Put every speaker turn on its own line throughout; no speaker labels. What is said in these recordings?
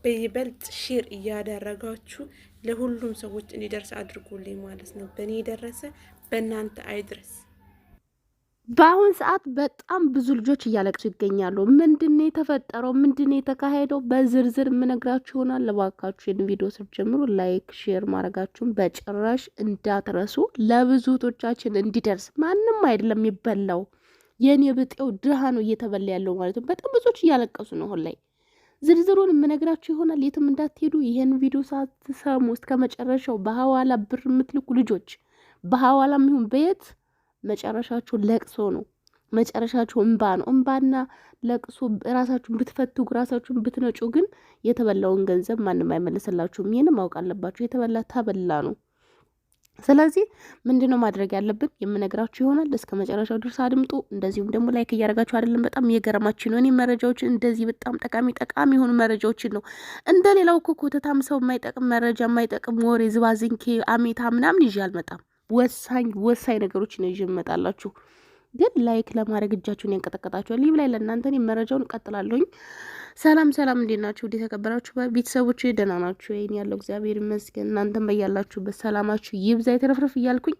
በይበልጥ ሼር እያደረጋችሁ ለሁሉም ሰዎች እንዲደርስ አድርጉልኝ ማለት ነው። በእኔ የደረሰ በእናንተ አይድረስ።
በአሁን ሰዓት በጣም ብዙ ልጆች እያለቅሱ ይገኛሉ። ምንድነው የተፈጠረው? ምንድነው የተካሄደው? በዝርዝር የምነግራችሁ ይሆናል። ለባካችሁ ይህን ቪዲዮ ስትጀምሩ ላይክ፣ ሼር ማድረጋችሁን በጭራሽ እንዳትረሱ። ለብዙ እህቶቻችን እንዲደርስ። ማንም አይደለም የሚበላው፣ የኔ ብጤው ድሃ ነው እየተበላ ያለው ማለት ነው። በጣም ብዙዎች እያለቀሱ ነው አሁን ላይ። ዝርዝሩን የምነግራችሁ ይሆናል። የትም እንዳትሄዱ። ይሄን ቪዲዮ ሳትሰሙ እስከ መጨረሻው በሐዋላ ብር የምትልኩ ልጆች በሐዋላም ይሁን በየት መጨረሻችሁ ለቅሶ ነው። መጨረሻችሁ እንባ ነው። እንባና ለቅሶ ራሳችሁን ብትፈትጉ ራሳችሁን ብትነጩ ግን የተበላውን ገንዘብ ማንም አይመልስላችሁም። ይሄን ማወቅ አለባችሁ። የተበላ ተበላ ነው። ስለዚህ ምንድነው ማድረግ ያለብን የምነግራችሁ ይሆናል። እስከ መጨረሻው ድረስ አድምጡ። እንደዚሁም ደግሞ ላይክ እያደረጋችሁ አይደለም፣ በጣም እየገረማችሁ ነው። እኔ መረጃዎችን እንደዚህ በጣም ጠቃሚ የሆኑ መረጃዎችን ነው። እንደሌላው እኮ ኮተታም ሰው የማይጠቅም መረጃ የማይጠቅም ወሬ ዝባዝንኬ አሜታ ምናምን ይዤ አልመጣም። ወሳኝ ነገሮችን ነው ይዤ እመጣላችሁ። ግን ላይክ ለማድረግ እጃችሁን ያንቀጠቀጣችኋል። ይህ ላይ ለእናንተ መረጃውን እቀጥላለሁኝ። ሰላም እንዴት ናችሁ? ወደ ተከበራችሁ ቤተሰቦች ደህና ናችሁ? ይሄን ያለው እግዚአብሔር ይመስገን። እናንተም በያላችሁበት ሰላማችሁ ይብዛ የተረፍረፍ እያልኩኝ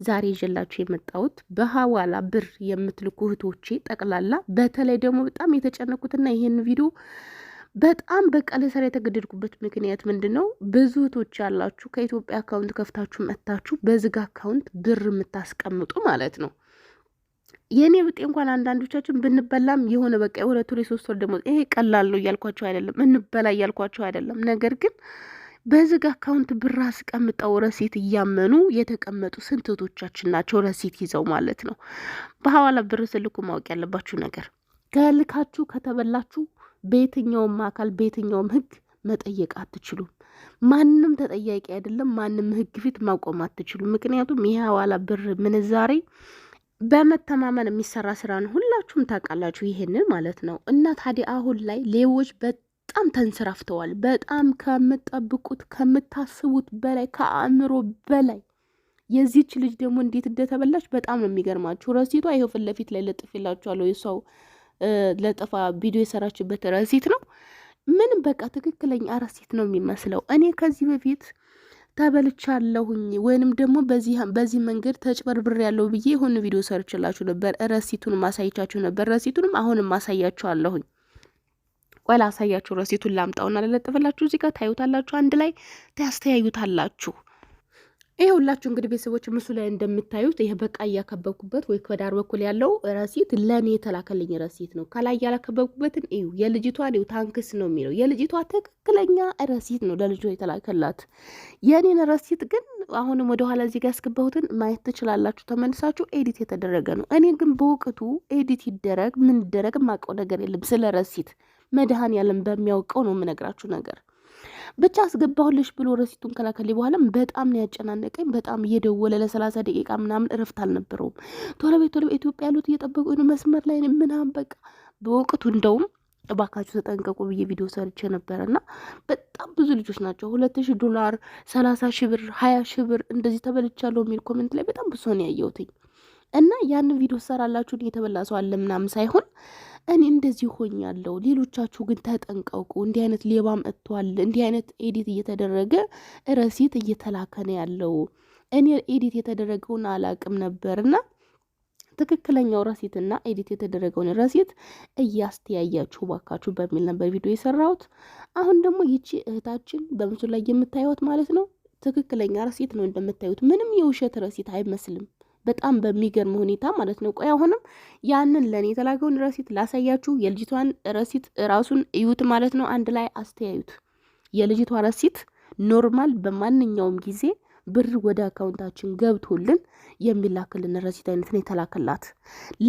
ዛሬ ይዤላችሁ የመጣሁት በሐዋላ ብር የምትልኩ እህቶቼ ጠቅላላ፣ በተለይ ደግሞ በጣም የተጨነቁትና ይሄን ቪዲዮ በጣም በቃ ለሰራ የተገደድኩበት ምክንያት ምንድነው? ብዙ እህቶች ያላችሁ ከኢትዮጵያ አካውንት ከፍታችሁ መጥታችሁ በዝግ አካውንት ብር የምታስቀምጡ ማለት ነው። የኔ ብጤ እንኳን አንዳንዶቻችን ብንበላም የሆነ በቃ የሁለት ወር የሶስት ወር ደግሞ ይሄ ቀላል ነው እያልኳቸው አይደለም፣ እንበላ እያልኳቸው አይደለም። ነገር ግን በዝግ አካውንት ብር አስቀምጠው ረሲት እያመኑ የተቀመጡ ስንት እህቶቻችን ናቸው? ረሲት ይዘው ማለት ነው። በሐዋላ ብር ስልኩ ማወቅ ያለባችሁ ነገር ከልካችሁ ከተበላችሁ በየትኛውም አካል በየትኛውም ህግ መጠየቅ አትችሉም። ማንም ተጠያቂ አይደለም። ማንም ህግ ፊት ማቆም አትችሉም። ምክንያቱም ይሄ ሐዋላ ብር ምንዛሬ በመተማመን የሚሰራ ስራ ነው። ሁላችሁም ታውቃላችሁ ይሄንን ማለት ነው። እና ታዲያ አሁን ላይ ሌቦች በጣም ተንሰራፍተዋል። በጣም ከምጠብቁት ከምታስቡት በላይ ከአእምሮ በላይ። የዚች ልጅ ደግሞ እንዴት እንደተበላች በጣም ነው የሚገርማችሁ። ረሲቷ ይኸው ፊት ለፊት ላይ ለጥፌላችኋለሁ። የሰው ለጥፋ ቪዲዮ የሰራችበት ረሲት ነው። ምንም በቃ ትክክለኛ ረሲት ነው የሚመስለው። እኔ ከዚህ በፊት ተበልቻለሁኝ ወይንም ደግሞ በዚህ መንገድ ተጭበርብር ያለው ብዬ የሆነ ቪዲዮ ሰርችላችሁ ነበር። ረሲቱን ማሳይቻችሁ ነበር። ረሲቱንም አሁንም ማሳያችኋለሁኝ። ቆይ ላሳያችሁ። ረሲቱን ላምጣውና ለለጥፈላችሁ እዚህ ጋር ታዩታላችሁ። አንድ ላይ ታስተያዩታላችሁ። ይሄ ሁላችሁ እንግዲህ ቤተሰቦች ምስሉ ላይ እንደምታዩት ይሄ በቃ እያከበብኩበት ወይ ከዳር በኩል ያለው ረሲት ለኔ የተላከልኝ ረሲት ነው። ከላይ ያላከበብኩበትን እዩ። የልጅቷን እዩ ታንክስ ነው የሚለው። የልጅቷ ትክክለኛ ረሲት ነው ለልጇ የተላከላት። የኔን ረሲት ግን አሁንም ወደ ኋላ እዚህ ጋር ያስገባሁትን ማየት ትችላላችሁ። ተመልሳችሁ ኤዲት የተደረገ ነው። እኔ ግን በወቅቱ ኤዲት ይደረግ ምን ይደረግ የማውቀው ነገር የለም ስለ ረሲት። መድኃኔዓለም በሚያውቀው ነው የምነግራችሁ ነገር ብቻ አስገባሁልሽ ብሎ ረሲቱን ከላከልኝ በኋላም በጣም ነው ያጨናነቀኝ። በጣም እየደወለ ለ30 ደቂቃ ምናምን እረፍት አልነበረውም። ቶሎ ቤት ኢትዮጵያ ያሉት እየጠበቁ ነው መስመር ላይ ምናምን በቃ በወቅቱ እንደውም እባካችሁ ተጠንቀቁ ብዬ ቪዲዮ ሰርቼ ነበረና በጣም ብዙ ልጆች ናቸው $2000 30,000 ብር 20,000 ብር እንደዚህ ተበልቻለሁ የሚል ኮሜንት ላይ በጣም ብዙ ነው ያየሁትኝ። እና ያንን ቪዲዮ ሰራላችሁ የተበላ ሰው አለ ምናምን ሳይሆን እኔ እንደዚህ ሆኛለሁ። ሌሎቻችሁ ግን ተጠንቀቁ። እንዲህ አይነት ሌባም እጥቷል። እንዲህ አይነት ኤዲት እየተደረገ ረሲት እየተላከ ነው ያለው። እኔ ኤዲት የተደረገውን አላቅም ነበርና ትክክለኛው ረሲትና ኤዲት የተደረገውን ረሲት እያስተያያችሁ ባካችሁ በሚል ነበር ቪዲዮ የሰራሁት። አሁን ደግሞ ይቺ እህታችን በምስሉ ላይ የምታዩት ማለት ነው ትክክለኛ ረሲት ነው እንደምታዩት። ምንም የውሸት ረሲት አይመስልም። በጣም በሚገርም ሁኔታ ማለት ነው። ቆይ አሁንም ያንን ለኔ የተላከውን ረሲት ላሳያችሁ። የልጅቷን ረሲት ራሱን እዩት ማለት ነው። አንድ ላይ አስተያዩት። የልጅቷ ረሲት ኖርማል በማንኛውም ጊዜ ብር ወደ አካውንታችን ገብቶልን የሚላክልን ረሲት አይነት ነው የተላከላት።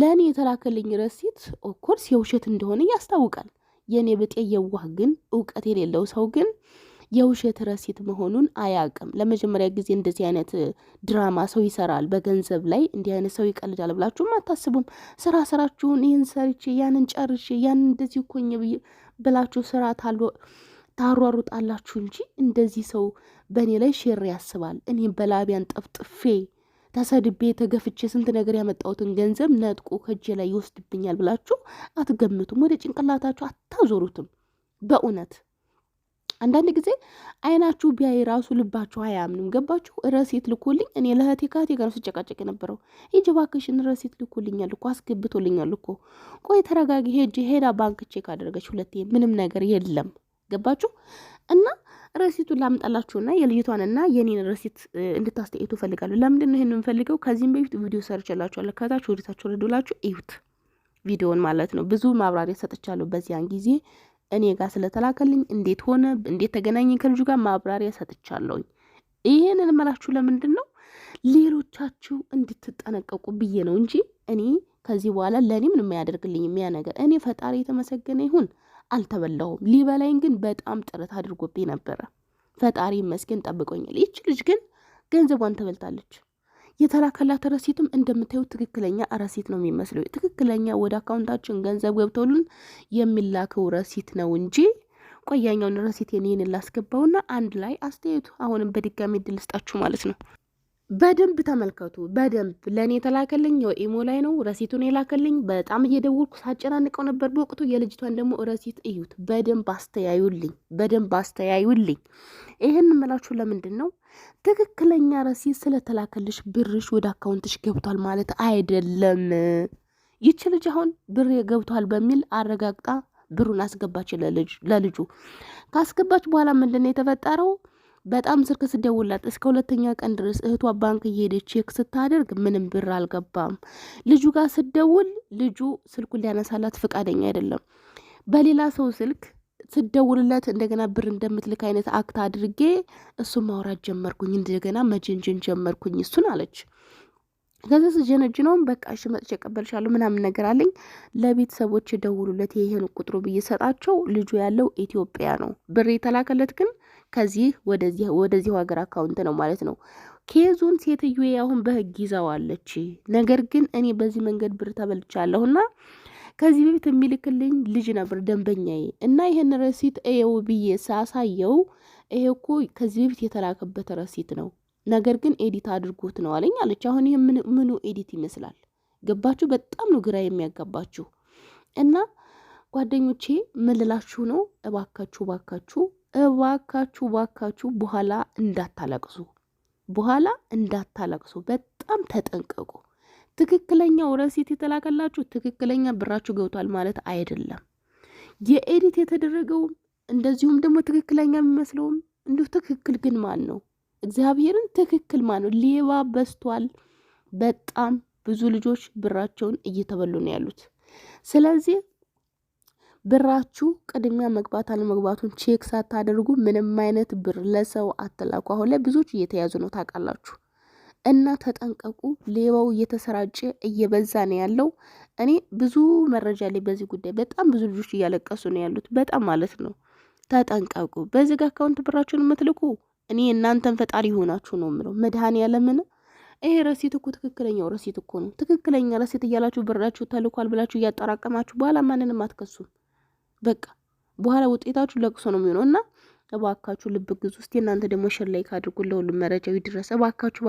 ለኔ የተላከልኝ ረሲት ኦፍኮርስ የውሸት እንደሆነ ያስታውቃል። የኔ ብጤ የዋህ ግን እውቀት የሌለው ሰው ግን የውሸት ረሲት መሆኑን አያውቅም። ለመጀመሪያ ጊዜ እንደዚህ አይነት ድራማ ሰው ይሰራል በገንዘብ ላይ እንዲህ አይነት ሰው ይቀልዳል ብላችሁም አታስቡም። ስራችሁን ይህን ሰርቼ ያንን ጨርሼ ያንን እንደዚህ እኮኝ ብላችሁ ስራ ታሯሩጣላችሁ እንጂ እንደዚህ ሰው በእኔ ላይ ሼር ያስባል። እኔ በላቢያን ጠፍጥፌ ተሰድቤ ተገፍቼ ስንት ነገር ያመጣሁትን ገንዘብ ነጥቆ ከእጄ ላይ ይወስድብኛል ብላችሁ አትገምቱም። ወደ ጭንቅላታችሁ አታዞሩትም በእውነት አንዳንድ ጊዜ አይናችሁ ቢያይ ራሱ ልባችሁ አያምንም። ገባችሁ? ረሲት ልኮልኝ እኔ ለእህቴ ከእህቴ ጋር ስጨቃጨቅ የነበረው ሂጂ እባክሽን ረሲት ልኮልኛል እኮ አስገብቶልኛል እኮ ቆይ ተረጋጊ። ሄዳ ባንክ ቼክ አደረገች 2 ምንም ነገር የለም። ገባችሁ? እና ረሲቱን ላምጣላችሁና የልጅቷንና የኔን ረሲት እንድታስተያዩት ፈልጋለሁ። ለምንድን ነው ይሄንን ፈልገው? ከዚህም በፊት ቪዲዮ ሰርችላችኋለሁ። ከታች ወደታችሁ ረዱላችሁ እዩት ቪዲዮን ማለት ነው። ብዙ ማብራሪያ ሰጥቻለሁ በዚያን ጊዜ እኔ ጋር ስለተላከልኝ እንዴት ሆነ እንዴት ተገናኘኝ ከልጁ ጋር ማብራሪያ ሰጥቻለሁ። ይሄንን እመላችሁ ለምንድን ነው ሌሎቻችሁ እንድትጠነቀቁ ብዬ ነው እንጂ እኔ ከዚህ በኋላ ለኔ ምንም ያደርግልኝ ያ ነገር እኔ ፈጣሪ የተመሰገነ ይሁን አልተበላሁም። ሊበላኝ ግን በጣም ጥረት አድርጎብኝ ነበረ። ፈጣሪ ይመስገን ጠብቆኛል። ይች ልጅ ግን ገንዘቧን ተበልታለች። የተላከላት ረሲትም እንደምታዩት ትክክለኛ ረሲት ነው የሚመስለው። ትክክለኛ ወደ አካውንታችን ገንዘብ ገብቶልን የሚላከው ረሲት ነው እንጂ ቆያኛውን ረሲት የኔን ላስገባውና አንድ ላይ አስተያየቱ አሁንም በድጋሚ እድል ስጣችሁ ማለት ነው። በደንብ ተመልከቱ። በደንብ ለእኔ የተላከልኝ ኢሞ ላይ ነው ረሲቱን የላከልኝ። በጣም እየደወልኩ ሳጨናንቀው ነበር በወቅቱ። የልጅቷን ደግሞ ረሲት እዩት። በደንብ አስተያዩልኝ፣ በደንብ አስተያዩልኝ። ይህን ምላችሁ ለምንድን ነው ትክክለኛ ረሲት ስለተላከልሽ ብርሽ ወደ አካውንትሽ ገብቷል ማለት አይደለም። ይች ልጅ አሁን ብር ገብቷል በሚል አረጋግጣ ብሩን አስገባች ለልጁ። ካስገባች በኋላ ምንድን ነው የተፈጠረው? በጣም ስልክ ስደውላት እስከ 2ኛ ቀን ድረስ እህቷ ባንክ እየሄደች ቼክ ስታደርግ ምንም ብር አልገባም። ልጁ ጋር ስደውል ልጁ ስልኩን ሊያነሳላት ፈቃደኛ አይደለም። በሌላ ሰው ስልክ ስደውልለት እንደገና ብር እንደምትልክ አይነት አክት አድርጌ እሱን ማውራት ጀመርኩኝ። እንደገና መጀንጀን ጀመርኩኝ እሱን አለች። ከዛ ስጀነጅነውም በቃ እሺ መጥቼ እቀበልሻለሁ ምናምን ነገር አለኝ። ለቤተሰቦች ደውሉለት ይሄን ቁጥሩ ብዬ ሰጣቸው። ልጁ ያለው ኢትዮጵያ ነው። ብር የተላከለት ግን ከዚህ ወደዚህ ሀገር አካውንት ነው ማለት ነው። ኬዙን ሴትዮዋ አሁን በህግ ይዛዋለች። ነገር ግን እኔ በዚህ መንገድ ብር ተበልቻለሁና ከዚህ በፊት የሚልክልኝ ልጅ ነበር ደንበኛዬ እና ይሄን ረሲት ኤው ብዬ ሳሳየው ይሄ እኮ ከዚህ በፊት የተላከበት ረሲት ነው፣ ነገር ግን ኤዲት አድርጎት ነው አለኝ አለች። አሁን ይሄ ምኑ ኤዲት ይመስላል? ገባችሁ? በጣም ነው ግራ የሚያጋባችሁ። እና ጓደኞቼ ምን ልላችሁ ነው? እባካችሁ በኋላ እንዳታለቅሱ፣ በጣም ተጠንቀቁ። ትክክለኛው ረሲት የተላከላችሁ ትክክለኛ ብራችሁ ገብቷል ማለት አይደለም። የኤዲት የተደረገው እንደዚሁም ደግሞ ትክክለኛ የሚመስለውም እንዲሁ ትክክል ግን ማን ነው? እግዚአብሔርን ትክክል ማን ነው? ሌባ በዝቷል። በጣም ብዙ ልጆች ብራቸውን እየተበሉ ነው ያሉት። ስለዚህ ብራችሁ ቅድሚያ መግባት አለመግባቱን ቼክ ሳታደርጉ ምንም አይነት ብር ለሰው አትላኩ። አሁን ላይ ብዙዎች እየተያዙ ነው ታውቃላችሁ። እና ተጠንቀቁ። ሌባው እየተሰራጨ እየበዛ ነው ያለው። እኔ ብዙ መረጃ ላይ በዚህ ጉዳይ በጣም ብዙ ልጆች እያለቀሱ ነው ያሉት። በጣም ማለት ነው። ተጠንቀቁ። በዚህ አካውንት ብራችሁን የምትልኩ እኔ እናንተን ፈጣሪ ሆናችሁ ነው የምለው። መድኃኒዓለምን ይሄ ረሲት እኮ ትክክለኛው ረሲት እኮ ነው። ትክክለኛ ረሲት እያላችሁ ብራችሁ ተልኳል ብላችሁ እያጠራቀማችሁ በኋላ ማንንም አትከሱም። በቃ በኋላ ውጤታችሁ ለቅሶ ነው የሚሆነው። እና እባካችሁ ልብ ግዙ። እስቲ እናንተ ደግሞ ሼር ላይክ አድርጉ፣ ለሁሉም መረጃው ይድረስ። እባካችሁ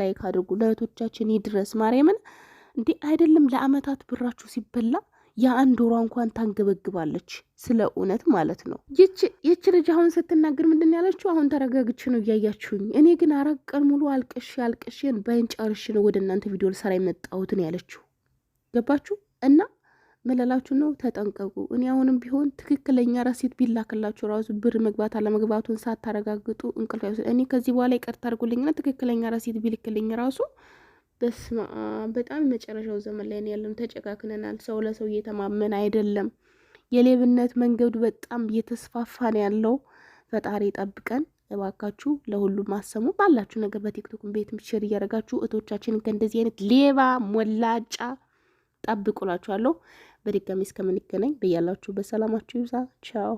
ላይክ አድርጉ፣ ለእህቶቻችን ይድረስ። ማርያምን እንዴ አይደለም ለአመታት ብራችሁ ሲበላ የአንድ ወሯ እንኳን ታንገበግባለች። ስለ እውነት ማለት ነው። ይች ልጅ አሁን ስትናገር ምንድን ያለችው? አሁን ተረጋግቼ ነው እያያችሁኝ። እኔ ግን 4 ቀን ሙሉ አልቅሼን በእንጨርሽ ነው ወደ እናንተ ቪዲዮ ልሰራ የመጣሁትን ያለችው። ገባችሁ? እና መለላችሁ ነው። ተጠንቀቁ። እኔ አሁንም ቢሆን ትክክለኛ ረሲት ቢላክላችሁ ራሱ ብር መግባት አለመግባቱን ሳታረጋግጡ እንቅልፍ አይወስድ። እኔ ከዚህ በኋላ ይቅርታ አድርጉልኝና ትክክለኛ ረሲት ቢልክልኝ ራሱ በስማ በጣም መጨረሻው ዘመን ላይ ያለን ተጨካክነናል። ሰው ለሰው እየተማመን አይደለም። የሌብነት መንገዱ በጣም እየተስፋፋ ነው ያለው። ፈጣሪ ጠብቀን። እባካችሁ ለሁሉም ማሰሙ ባላችሁ ነገር በቲክቶክም ቤት ሼር እያደረጋችሁ እህቶቻችን ከእንደዚህ አይነት ሌባ ሞላጫ ጠብቁላችኋለሁ። በድጋሚ እስከምንገናኝ በያላችሁ በሰላማችሁ ይብዛ። ቻው